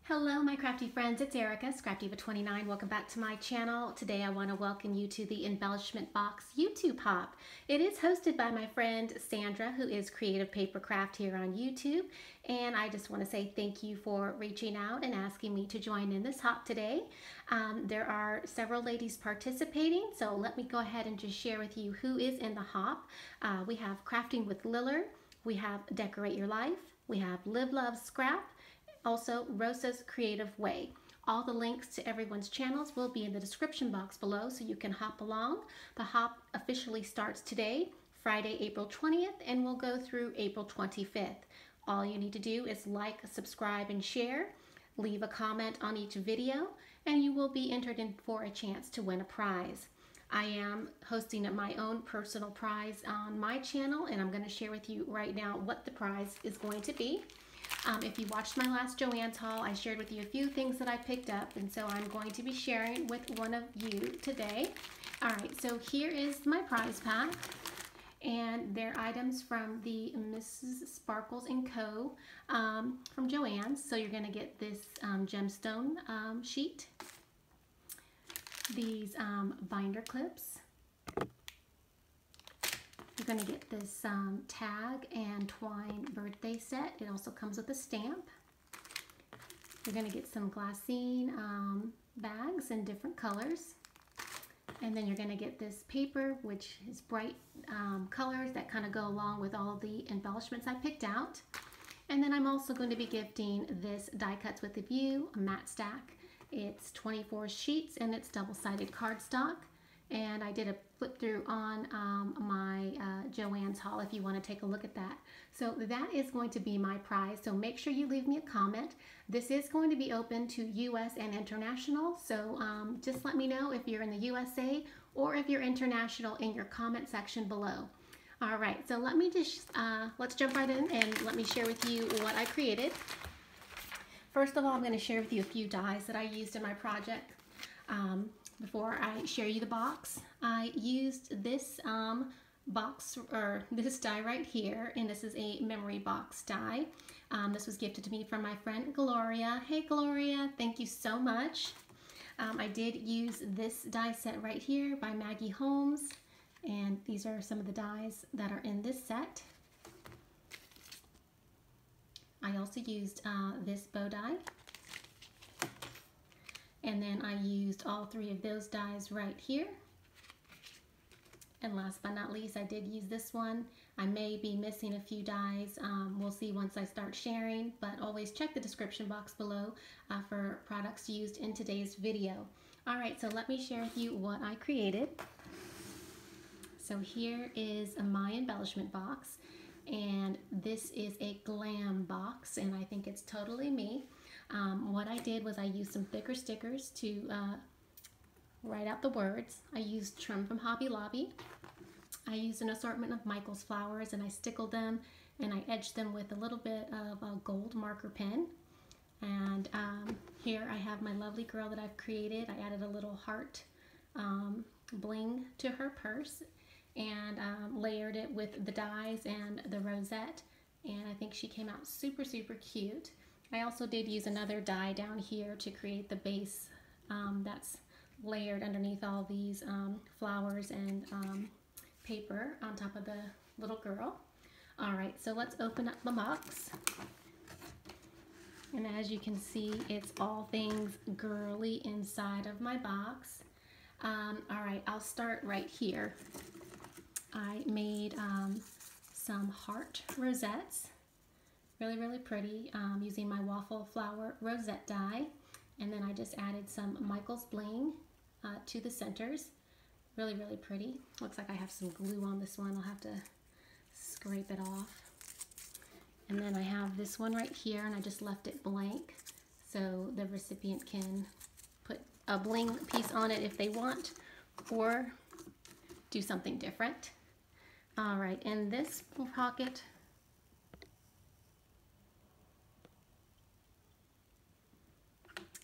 Hello my crafty friends, it's Erica, Scrapdivatwentynine. Welcome back to my channel. Today I want to welcome you to the Embellishment Box YouTube Hop. It is hosted by my friend Sandra, who is Creative Paper Craft here on YouTube. And I just want to say thank you for reaching out and asking me to join in this hop today. There are several ladies participating, so let me go ahead and just share with you who is in the hop. We have Craftingwithliller, we have Decorate Your Life, we have LiveLoveScrap, also Rosa's Creative Way. All the links to everyone's channels will be in the description box below so you can hop along. The hop officially starts today, Friday, April 20th, and will go through April 25th. All you need to do is like, subscribe, and share. Leave a comment on each video, and you will be entered in for a chance to win a prize. I am hosting my own personal prize on my channel, and I'm going to share with you right now what the prize is going to be. If you watched my last Joann's haul, I shared with you a few things that I picked up, and so I'm going to be sharing with one of you today. Alright, so here is my prize pack, and they're items from the Mrs. Sparkles & Co. From Joann's. So you're going to get this gemstone sheet, these binder clips. You're going to get this tag and twine birthday set. It also comes with a stamp. You're going to get some glassine bags in different colors. And then you're going to get this paper, which is bright colors that kind of go along with all of the embellishments I picked out. And then I'm also going to be gifting this Die Cuts with a View, a matte stack. It's 24 sheets and it's double-sided cardstock. And I did a flip through on my Joann's haul if you want to take a look at that. So that is going to be my prize. So make sure you leave me a comment. This is going to be open to US and international. So just let me know if you're in the USA or if you're international in your comment section below. All right, so let me just, let's jump right in and let me share with you what I created. First of all, I'm going to share with you a few dies that I used in my project. Before I share you the box, I used this box, or this die right here, and this is a memory box die. This was gifted to me from my friend Gloria. Hey Gloria, thank you so much. I did use this die set right here by Maggie Holmes, and these are some of the dies that are in this set. I also used this bow die. And then I used all three of those dies right here. And last but not least, I did use this one. I may be missing a few dies. We'll see once I start sharing, but always check the description box below for products used in today's video. All right, so let me share with you what I created. So here is my embellishment box, and this is a glam box, and I think it's totally me. What I did was I used some thicker stickers to write out the words. I used trim from Hobby Lobby. I used an assortment of Michael's flowers, and I stickled them and I edged them with a little bit of a gold marker pen. And here I have my lovely girl that I've created. I added a little heart bling to her purse and layered it with the dies and the rosette, and I think she came out super, super cute. I also did use another die down here to create the base that's layered underneath all these flowers and paper on top of the little girl. All right, so let's open up the box. And as you can see, it's all things girly inside of my box. All right, I'll start right here. I made some heart rosettes. Really, really pretty, using my waffle flower rosette die. And then I just added some Michael's bling to the centers. Really, really pretty. Looks like I have some glue on this one. I'll have to scrape it off. And then I have this one right here, and I just left it blank so the recipient can put a bling piece on it if they want, or do something different. All right, in this pocket,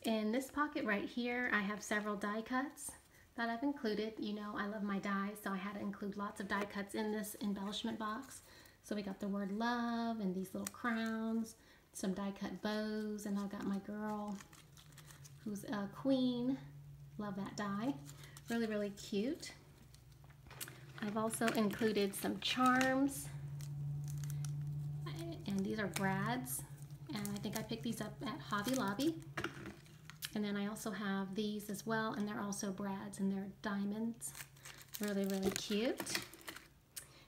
in this pocket right here, I have several die cuts that I've included. You know, I love my dies, so I had to include lots of die cuts in this embellishment box. So we got the word love and these little crowns, some die cut bows, and I've got my girl who's a queen. Love that die. Really, really cute. I've also included some charms, and these are brads, and I think I picked these up at Hobby Lobby. And then I also have these as well, and they're also brads, and they're diamonds. Really, really cute.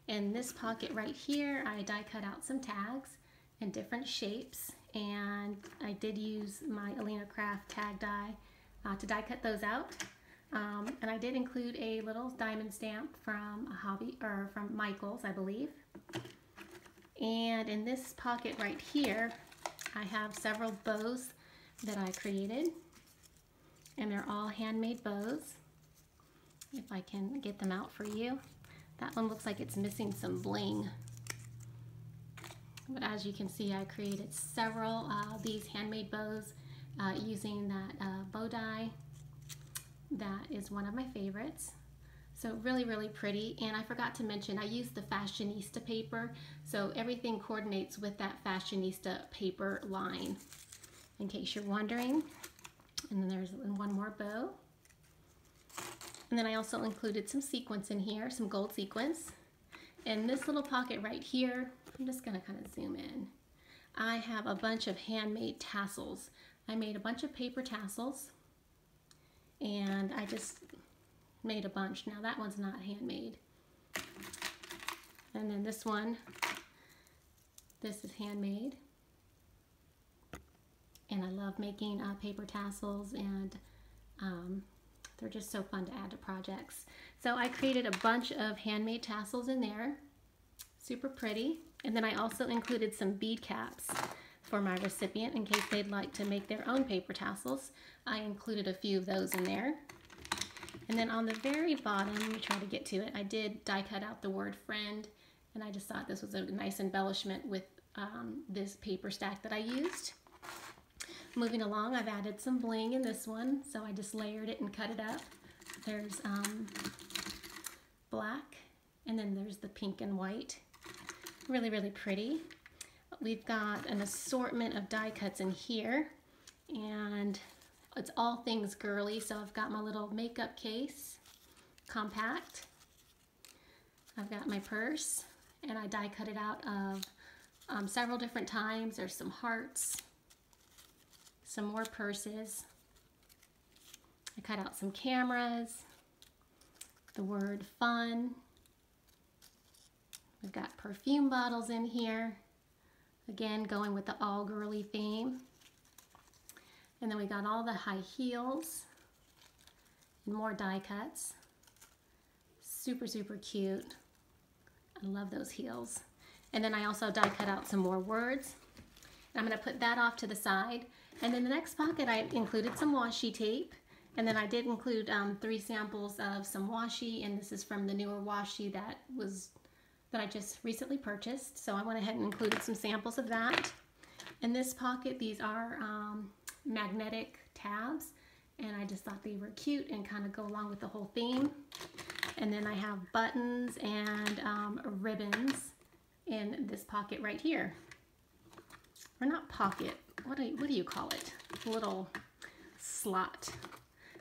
In this pocket right here, I die cut out some tags in different shapes, and I did use my Alina Craft tag die to die cut those out. And I did include a little diamond stamp from from Michael's, I believe. And in this pocket right here, I have several bows that I created, and they're all handmade bows. If I can get them out for you. That one looks like it's missing some bling. But as you can see, I created several of these handmade bows using that bow die. That is one of my favorites. So really, really pretty. And I forgot to mention, I used the Fashionista paper, so everything coordinates with that Fashionista paper line, in case you're wondering. And then there's one more bow. And then I also included some sequins in here, some gold sequins. In this little pocket right here, I'm just gonna kind of zoom in. I have a bunch of handmade tassels. I made a bunch of paper tassels, and I just made a bunch. Now that one's not handmade. And then this one, this is handmade. And I love making paper tassels, and they're just so fun to add to projects. So I created a bunch of handmade tassels in there. Super pretty. And then I also included some bead caps for my recipient in case they'd like to make their own paper tassels. I included a few of those in there. And then on the very bottom, let me try to get to it, I did die cut out the word friend, and I just thought this was a nice embellishment with this paper stack that I used. Moving along, I've added some bling in this one, so I just layered it and cut it up. There's black, and then there's the pink and white. Really, really pretty. We've got an assortment of die cuts in here, and it's all things girly. So I've got my little makeup case, compact. I've got my purse, and I die cut it out of several different times. There's some hearts, some more purses. I cut out some cameras, the word fun. We've got perfume bottles in here. Again, going with the all girly theme. And then we got all the high heels and more die cuts. Super, super cute. I love those heels. And then I also die cut out some more words. And I'm gonna put that off to the side. And in the next pocket, I included some washi tape. And then I did include 3 samples of some washi, and this is from the newer washi that I just recently purchased. So I went ahead and included some samples of that. In this pocket, these are magnetic tabs, and I just thought they were cute and kind of go along with the whole theme. And then I have buttons and ribbons in this pocket right here. Or not pocket, what do you call it? A little slot.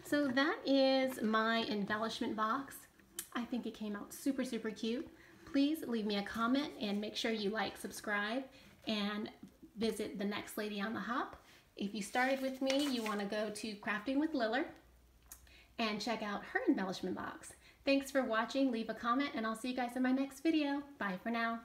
So that is my embellishment box. I think it came out super, super cute. Please leave me a comment and make sure you like, subscribe, and visit the next lady on the hop. If you started with me, you want to go to Crafting with Lilller and check out her embellishment box. Thanks for watching. Leave a comment, and I'll see you guys in my next video. Bye for now.